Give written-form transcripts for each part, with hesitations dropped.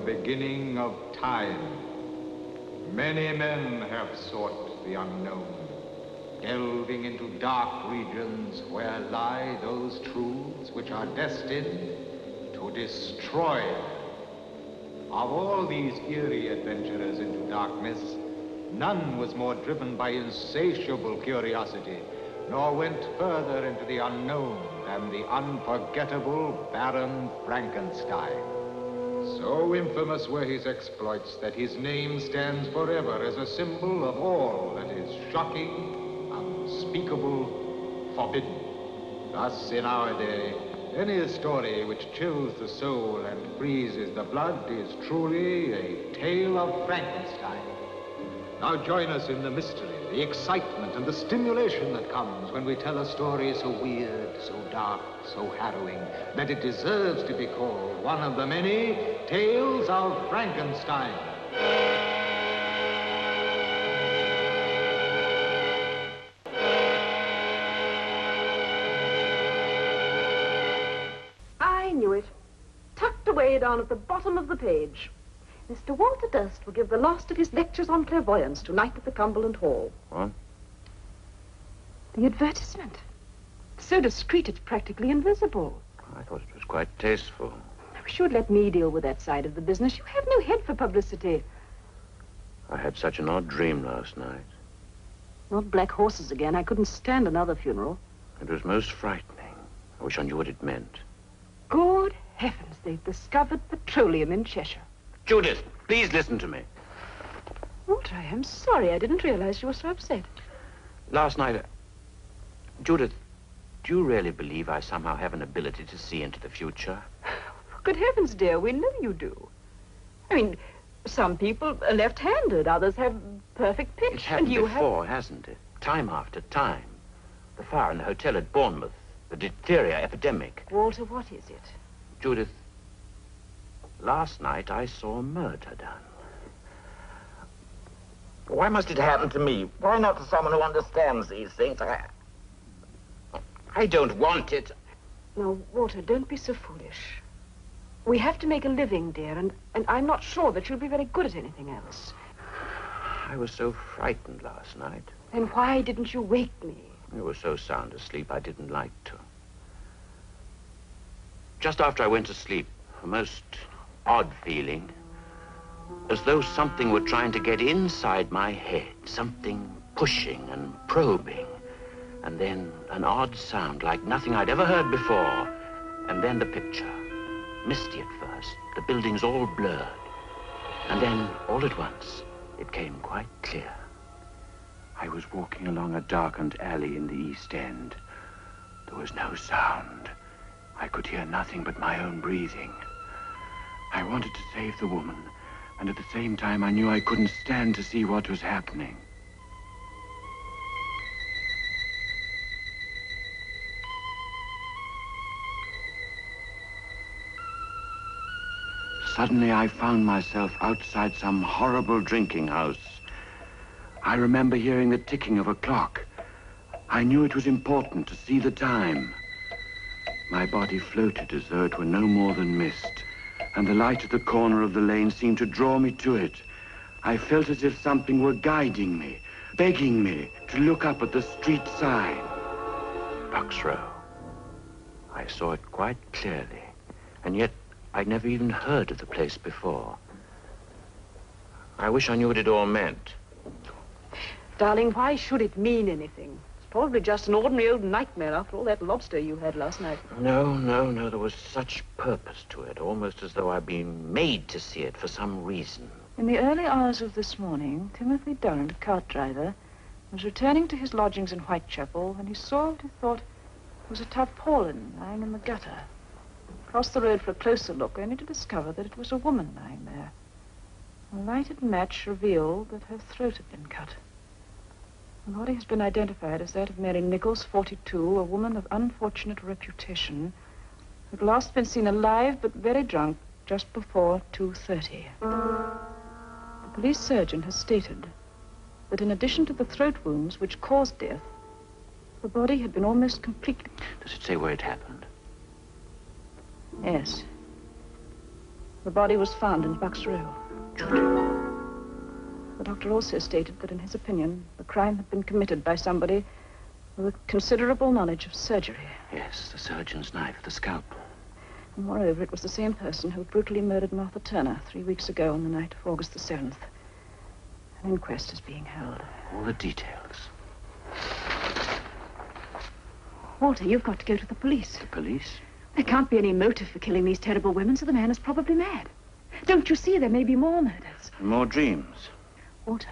beginning of time. Many men have sought the unknown, delving into dark regions where lie those truths which are destined to destroy. Of all these eerie adventurers into darkness, none was more driven by insatiable curiosity, nor went further into the unknown than the unforgettable Baron Frankenstein. So infamous were his exploits that his name stands forever as a symbol of all that is shocking, unspeakable, forbidden. Thus, in our day, any story which chills the soul and freezes the blood is truly a tale of Frankenstein. Now join us in the mystery, the excitement, and the stimulation that comes when we tell a story so weird, so dark, so harrowing, that it deserves to be called one of the many tales of Frankenstein. I knew it. Tucked away down at the bottom of the page. Mr. Walter Durst will give the last of his lectures on clairvoyance tonight at the Cumberland Hall. What? The advertisement. So discreet it's practically invisible. I thought it was quite tasteful. I wish you'd let me deal with that side of the business. You have no head for publicity. I had such an odd dream last night. Not black horses again. I couldn't stand another funeral. It was most frightening. I wish I knew what it meant. Good heavens, they've discovered petroleum in Cheshire. Judith, please listen to me. Walter, I am sorry. I didn't realize you were so upset. Last night, Judith, do you really believe I somehow have an ability to see into the future? Good heavens, dear, we know you do. I mean, some people are left-handed, others have perfect pitch. It's happened and you before, hasn't it? Time after time. The fire in the hotel at Bournemouth, the diphtheria epidemic. Walter, what is it? Judith, last night I saw a murder done. Why must it happen to me? Why not to someone who understands these things? I don't want it. No, Walter, don't be so foolish. We have to make a living, dear, and I'm not sure that you'll be very good at anything else. I was so frightened last night. Then why didn't you wake me? I was so sound asleep I didn't like to. Just after I went to sleep, a most odd feeling, as though something were trying to get inside my head, something pushing and probing, and then an odd sound like nothing I'd ever heard before, and then the picture, misty at first, the buildings all blurred, and then all at once it came quite clear. I was walking along a darkened alley in the East End. There was no sound. I could hear nothing but my own breathing. I wanted to save the woman, and at the same time I knew I couldn't stand to see what was happening. Suddenly I found myself outside some horrible drinking house. I remember hearing the ticking of a clock. I knew it was important to see the time. My body floated as though it were no more than mist, and the light at the corner of the lane seemed to draw me to it. I felt as if something were guiding me, begging me to look up at the street sign. Bucks Row. I saw it quite clearly, and yet I'd never even heard of the place before. I wish I knew what it all meant. Darling, why should it mean anything? It's probably just an ordinary old nightmare after all that lobster you had last night. No, there was such purpose to it, almost as though I'd been made to see it for some reason. In the early hours of this morning, Timothy Durrant, a cart driver, was returning to his lodgings in Whitechapel when he saw what he thought was a tarpaulin lying in the gutter. Crossed the road for a closer look, only to discover that it was a woman lying there. A lighted match revealed that her throat had been cut. The body has been identified as that of Mary Nichols, 42, a woman of unfortunate reputation, who had last been seen alive but very drunk just before 2:30. The police surgeon has stated that in addition to the throat wounds which caused death, the body had been almost completely... Does it say where it happened? Yes. The body was found in Bucks Row. The doctor also stated that, in his opinion, the crime had been committed by somebody with considerable knowledge of surgery. Yes, the surgeon's knife, the scalpel. And moreover, it was the same person who brutally murdered Martha Turner 3 weeks ago on the night of August the 7th. An inquest is being held. All the details. Walter, you've got to go to the police. The police? There can't be any motive for killing these terrible women, so the man is probably mad. Don't you see, there may be more murders. More dreams. Walter,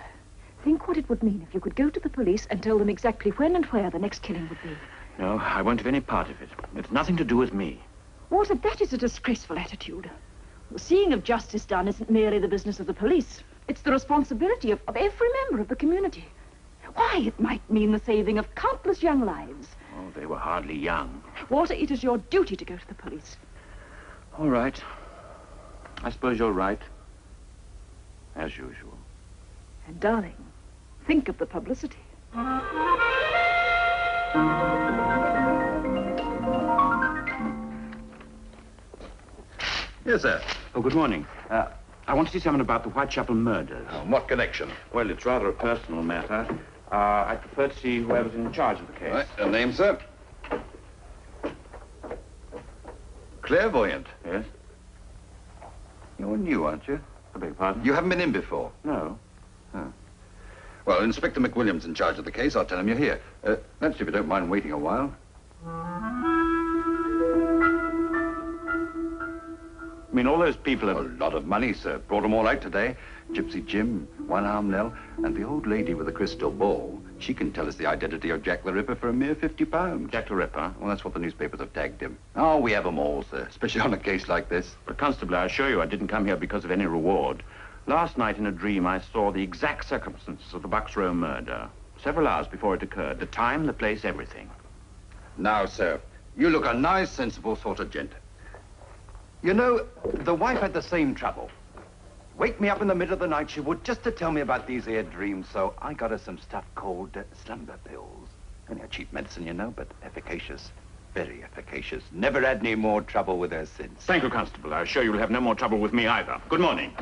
think what it would mean if you could go to the police and tell them exactly when and where the next killing would be. No, I won't have any part of it. It's nothing to do with me. Walter, that is a disgraceful attitude. The seeing of justice done isn't merely the business of the police. It's the responsibility of every member of the community. Why, it might mean the saving of countless young lives. Oh, they were hardly young. Walter, it is your duty to go to the police. All right. I suppose you're right. As usual. And, darling, think of the publicity. Yes, sir. Oh, good morning. I want to see someone about the Whitechapel murders. What connection? Well, it's rather a personal matter. I prefer to see whoever's in charge of the case. Right. Your name, sir? Clairvoyant. Yes? You're new, aren't you? I beg your pardon? You haven't been in before. No. Well, Inspector McWilliams in charge of the case. I'll tell him you're here. That's if you don't mind waiting a while. I mean, all those people A have... lot of money, sir. Brought them all out today. Gypsy Jim, One-Arm Nell, and the old lady with the crystal ball. She can tell us the identity of Jack the Ripper for a mere £50. Jack the Ripper? Well, that's what the newspapers have tagged him. Oh, we have them all, sir, especially on a case like this. But, Constable, I assure you I didn't come here because of any reward. Last night in a dream, I saw the exact circumstances of the Bucks Row murder. Several hours before it occurred. The time, the place, everything. Now, sir, you look a nice, sensible sort of gent. You know, the wife had the same trouble. Wake me up in the middle of the night, she would, just to tell me about these here dreams, so I got her some stuff called slumber pills. Only a cheap medicine, you know, but efficacious. Very efficacious. Never had any more trouble with her since. Thank you, Constable. I assure you will have no more trouble with me either. Good morning.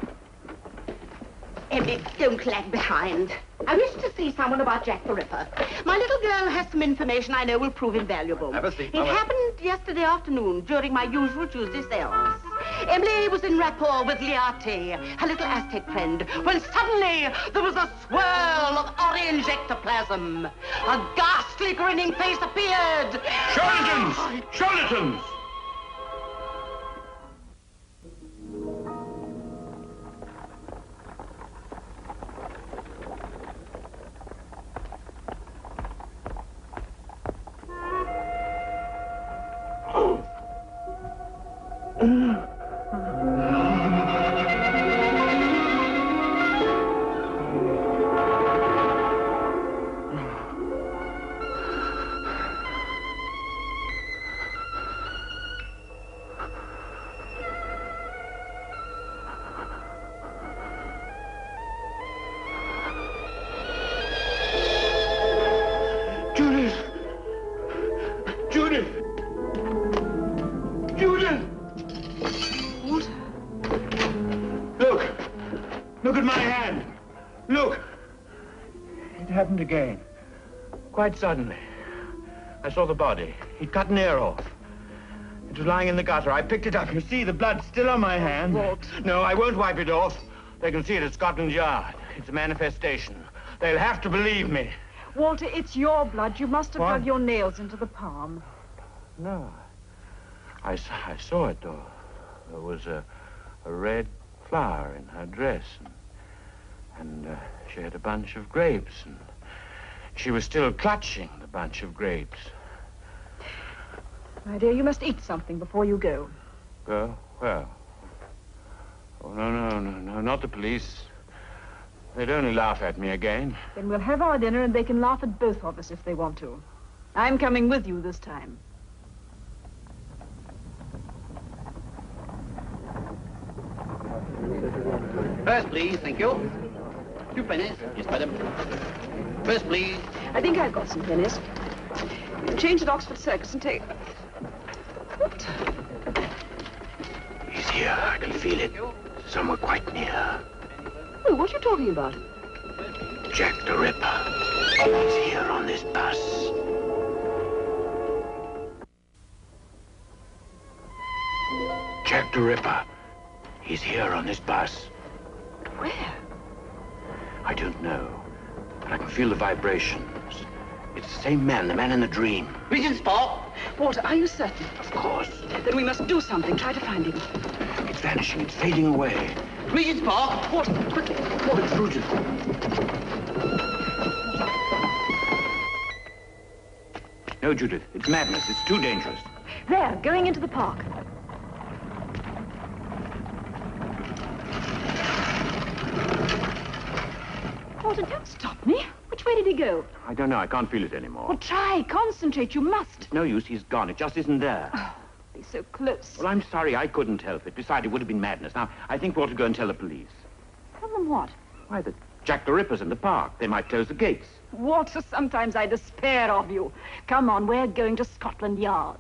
Emily, don't lag behind. I wish to see someone about Jack the Ripper. My little girl has some information I know will prove invaluable. Have a seat, It Mother. happened yesterday afternoon during my usual Tuesday seance. Emily was in rapport with Liati, her little Aztec friend, when suddenly there was a swirl of orange ectoplasm. A ghastly grinning face appeared. Charlatans! Charlatans! Look at my hand. Look. It happened again. Quite suddenly. I saw the body. He'd cut an ear off. It was lying in the gutter. I picked it up. You see, the blood's still on my hand. Walt. No, I won't wipe it off. They can see it at Scotland Yard. It's a manifestation. They'll have to believe me. Walter, it's your blood. You must have What? dug your nails into the palm. No. I saw it, though. There was a red flower in her dress. And she had a bunch of grapes. And she was still clutching the bunch of grapes. My dear, you must eat something before you go. Go? Well. Oh, no, not the police. They'd only laugh at me again. Then we'll have our dinner and they can laugh at both of us if they want to. I'm coming with you this time. First, please, thank you. 2 pennies. Yes, madam. First, please. I think I've got some pennies. You can change at Oxford Circus and take... What? Easy. here. I can feel it. Somewhere quite near. Oh, what are you talking about? Jack the Ripper. He's here on this bus. Jack the Ripper. He's here on this bus. Where? I don't know, but I can feel the vibrations. It's the same man, the man in the dream. Regent Spock. Walter, are you certain? Of course. Then we must do something. Try to find him. It's vanishing. It's fading away. Regent Spock. Walter, quickly. Oh, it's Rudin. No, Judith. It's madness. It's too dangerous. There, going into the park. Walter, don't stop me. Which way did he go? I don't know. I can't feel it anymore. Well, try. Concentrate. You must. No use. He's gone. It just isn't there. Oh, he's so close. Well, I'm sorry. I couldn't help it. Besides, it would have been madness. Now, I think we ought to go and tell the police. Tell them what? Why, that Jack the Ripper's in the park. They might close the gates. Walter, sometimes I despair of you. Come on, we're going to Scotland Yard.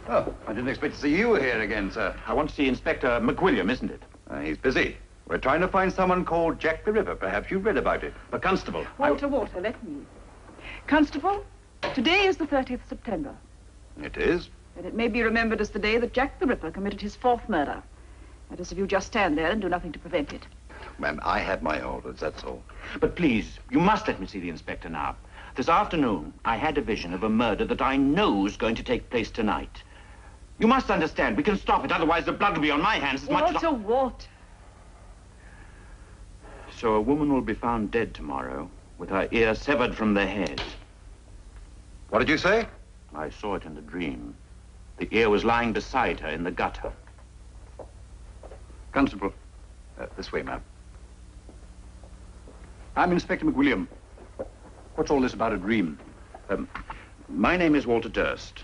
Oh, I didn't expect to see you here again, sir. I want to see Inspector McWilliam, isn't it? He's busy. We're trying to find someone called Jack the Ripper. Perhaps you've read about it. The constable. Walter, let me. Constable, today is the 30th September. It is? And it may be remembered as the day that Jack the Ripper committed his 4th murder. That is, if you just stand there and do nothing to prevent it. Ma'am, I have my orders, that's all. But please, you must let me see the inspector now. This afternoon, I had a vision of a murder that I know is going to take place tonight. You must understand, we can stop it, otherwise the blood will be on my hands as much as... Walter. So a woman will be found dead tomorrow, with her ear severed from the head. What did you say? I saw it in the dream. The ear was lying beside her in the gutter. Constable, this way, ma'am. I'm Inspector McWilliam. What's all this about a dream? My name is Walter Durst.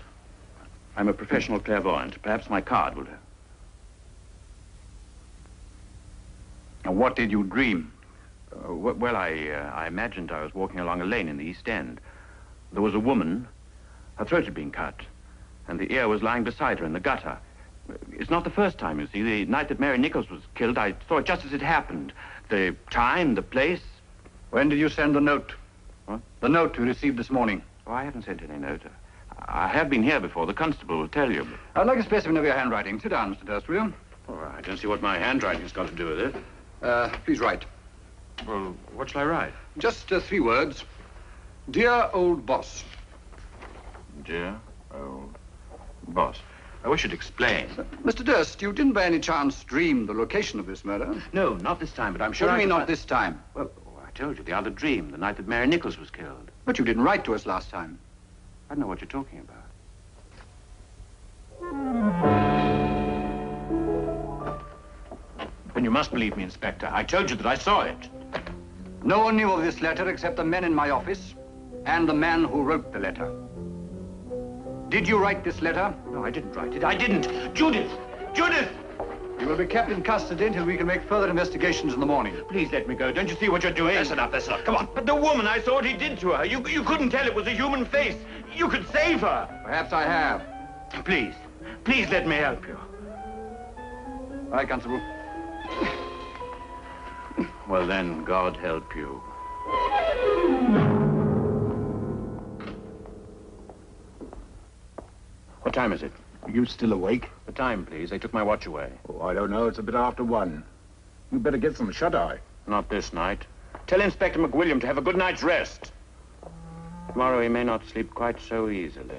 I'm a professional clairvoyant. Perhaps my card will do. Now, what did you dream? Well, I imagined I was walking along a lane in the East End. There was a woman. Her throat had been cut, and the ear was lying beside her in the gutter. It's not the first time, you see. The night that Mary Nichols was killed, I saw it just as it happened. The time, the place. When did you send the note? What? The note you received this morning. Oh, I haven't sent any note. I have been here before. The constable will tell you. I'd like a specimen of your handwriting. Sit down, Mr. Durst, will you? Oh, I don't see what my handwriting's got to do with it. Please write. Well, what shall I write? Just 3 words. Dear old boss. Dear old boss. I wish you'd explain. Mr. Durst, you didn't by any chance dream the location of this murder? No, not this time, but I'm sure What do I you mean could not this time? Well, I told you, the other dream, the night that Mary Nichols was killed. But you didn't write to us last time. I don't know what you're talking about. Then you must believe me, Inspector. I told you that I saw it. No one knew of this letter except the men in my office and the man who wrote the letter. Did you write this letter? No, I didn't write it. I didn't. Judith! Judith! You will be kept in custody until we can make further investigations in the morning. Please let me go. Don't you see what you're doing? That's enough, that's enough. Come on. But the woman, I saw what he did to her. You couldn't tell it was a human face. You could save her. Perhaps I have. Please. Please let me help you. All right, Constable. Well, then, God help you. What time is it? Are you still awake? The time, please. They took my watch away. Oh, I don't know. It's a bit after 1. You better get some shut-eye. Not this night. Tell Inspector McWilliam to have a good night's rest. Tomorrow he may not sleep quite so easily.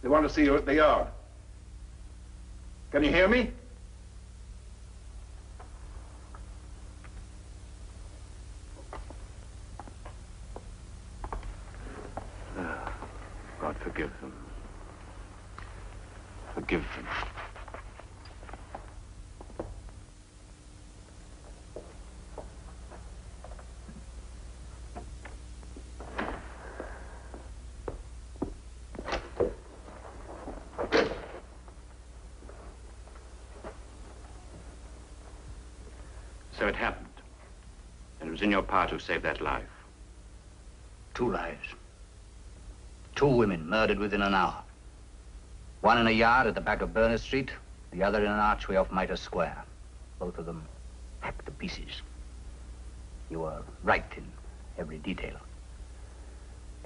They want to see you at the yard. Can you hear me? Forgive them. So it happened. And it was in your power to save that life. 2 lives. 2 women murdered within an hour. One in a yard at the back of Berners Street, the other in an archway off Mitre Square. Both of them hacked to pieces. You were right in every detail.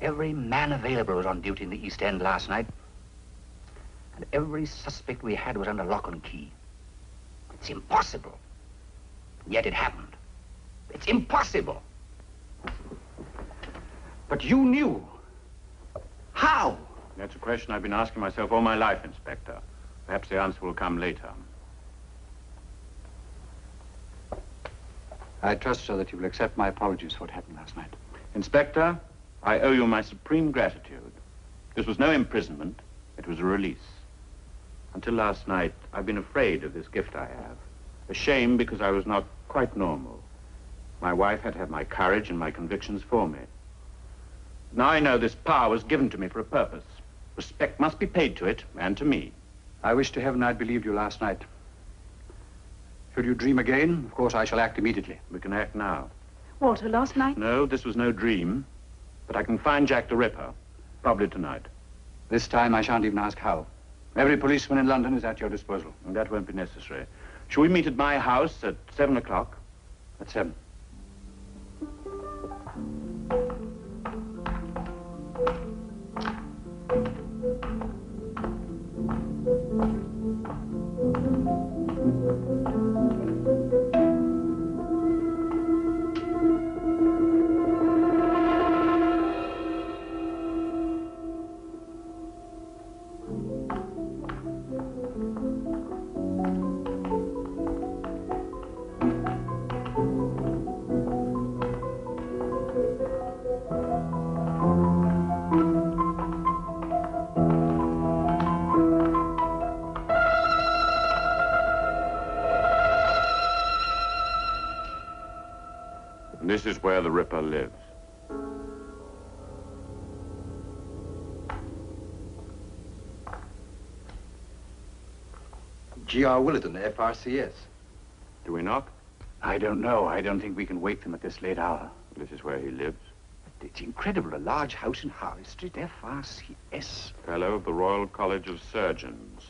Every man available was on duty in the East End last night. And every suspect we had was under lock and key. It's impossible. Yet it happened. It's impossible. But you knew. How? That's a question I've been asking myself all my life, Inspector. Perhaps the answer will come later. I trust, sir, that you will accept my apologies for what happened last night. Inspector, I owe you my supreme gratitude. This was no imprisonment. It was a release. Until last night, I've been afraid of this gift I have. Ashamed because I was not quite normal. My wife had to have my courage and my convictions for me. Now I know this power was given to me for a purpose. Respect must be paid to it, and to me. I wish to heaven I'd believed you last night. Should you dream again, of course I shall act immediately. We can act now. Walter, last night? No, this was no dream. But I can find Jack the Ripper, probably tonight. This time I shan't even ask how. Every policeman in London is at your disposal. And that won't be necessary. Shall we meet at my house at 7 o'clock? At 7. This is where the Ripper lives. G.R. Willardon, FRCS. Do we knock? I don't know. I don't think we can wake them at this late hour. This is where he lives. It's incredible. A large house in Harley Street, FRCS. Fellow of the Royal College of Surgeons.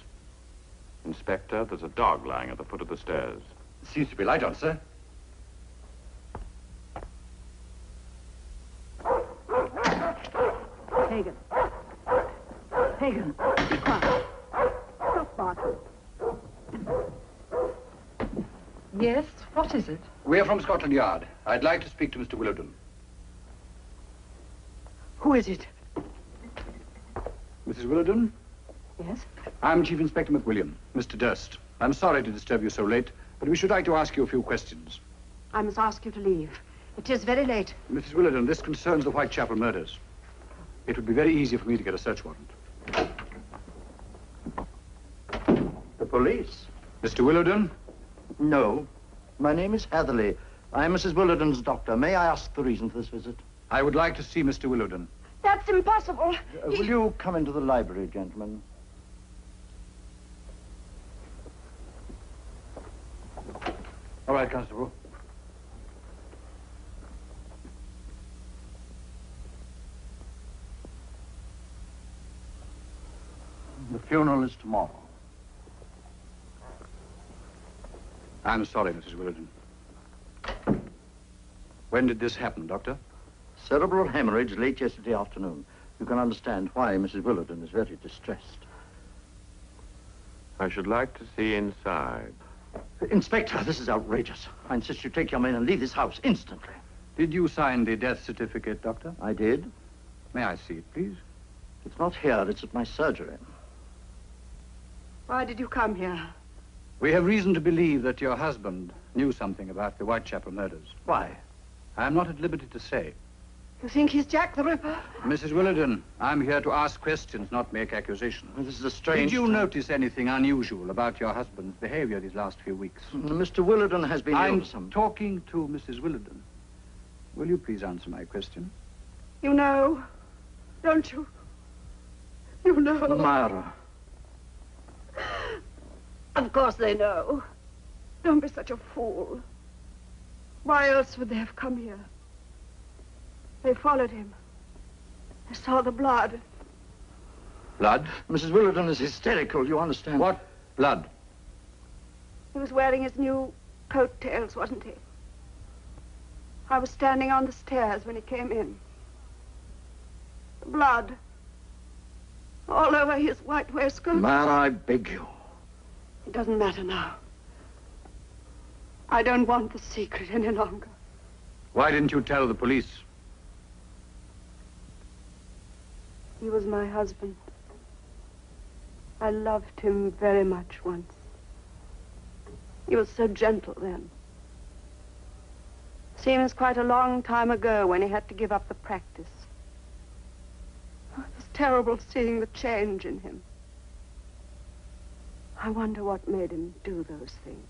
Inspector, there's a dog lying at the foot of the stairs. Seems to be light on, sir. Hagen. Hagen, be quiet. Stop barking. Yes, what is it? We're from Scotland Yard. I'd like to speak to Mr. Willardon. Who is it? Mrs. Willardon? Yes? I'm Chief Inspector McWilliam, Mr. Durst. I'm sorry to disturb you so late, but we should like to ask you a few questions. I must ask you to leave. It is very late. Mrs. Willardon, this concerns the Whitechapel murders. It would be very easy for me to get a search warrant. The police? Mr. Willardon? No. My name is Hatherley. I'm Mrs. Willardon's doctor. May I ask the reason for this visit? I would like to see Mr. Willardon. That's impossible. Will you come into the library, gentlemen? All right, Constable. The funeral is tomorrow. I'm sorry, Mrs. Willardon. When did this happen, Doctor? Cerebral hemorrhage late yesterday afternoon. You can understand why Mrs. Willardon is very distressed. I should like to see inside. Inspector, this is outrageous. I insist you take your men and leave this house instantly. Did you sign the death certificate, Doctor? I did. May I see it, please? It's not here. It's at my surgery. Why did you come here? We have reason to believe that your husband knew something about the Whitechapel murders. Why? I am not at liberty to say. You think he's Jack the Ripper? Mrs. Willardon, I'm here to ask questions, not make accusations. This is a strange... Did you notice anything unusual about your husband's behavior these last few weeks? Mr. Willardon has been ill I'm for some... talking to Mrs. Willardon. Will you please answer my question? You know, don't you? You know. Myra. Of course they know. Don't be such a fool. Why else would they have come here? They followed him. They saw the blood. Blood? Mrs. Willardon is hysterical, you understand? What blood? He was wearing his new coattails, wasn't he? I was standing on the stairs when he came in. The blood. All over his white waistcoat. Myra, I beg you. It doesn't matter now. I don't want the secret any longer. Why didn't you tell the police? He was my husband. I loved him very much once. He was so gentle then. Seems quite a long time ago when he had to give up the practice. It was terrible seeing the change in him. I wonder what made him do those things.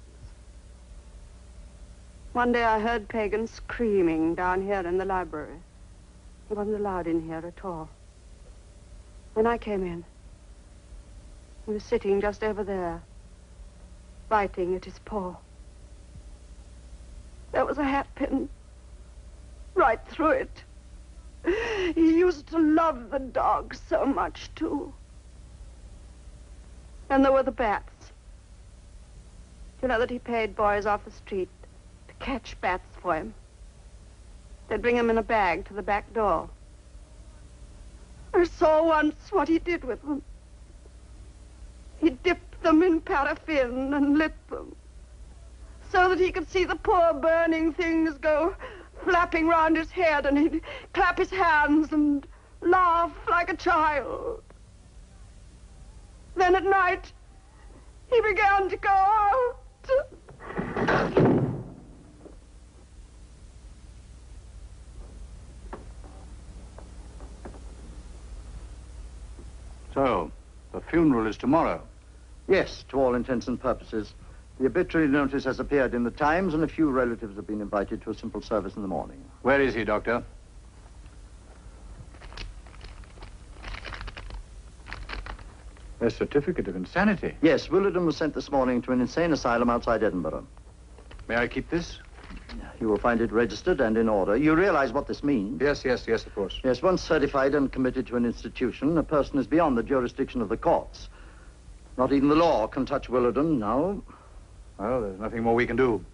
One day I heard Pagan screaming down here in the library. He wasn't allowed in here at all. When I came in, he was sitting just over there, biting at his paw. There was a hatpin right through it. He used to love the dog so much, too. And there were the bats. You know that he paid boys off the street to catch bats for him. They'd bring them in a bag to the back door. I saw once what he did with them. He dipped them in paraffin and lit them so that he could see the poor burning things go flapping round his head, and he'd clap his hands and laugh like a child. Then at night, he began to go out. So, the funeral is tomorrow? Yes, to all intents and purposes. The obituary notice has appeared in the Times, and a few relatives have been invited to a simple service in the morning. Where is he, Doctor? A certificate of insanity? Yes, Willardon was sent this morning to an insane asylum outside Edinburgh. May I keep this? You will find it registered and in order. You realize what this means? Yes, of course. Yes, once certified and committed to an institution, a person is beyond the jurisdiction of the courts. Not even the law can touch Willardon now. Well, there's nothing more we can do.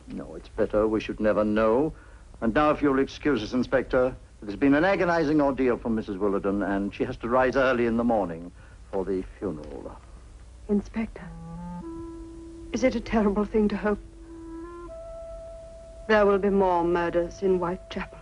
No, it's better. We should never know. And now, if you'll excuse us, Inspector, it has been an agonizing ordeal for Mrs. Willardon, and she has to rise early in the morning for the funeral. Inspector, is it a terrible thing to hope there will be more murders in Whitechapel?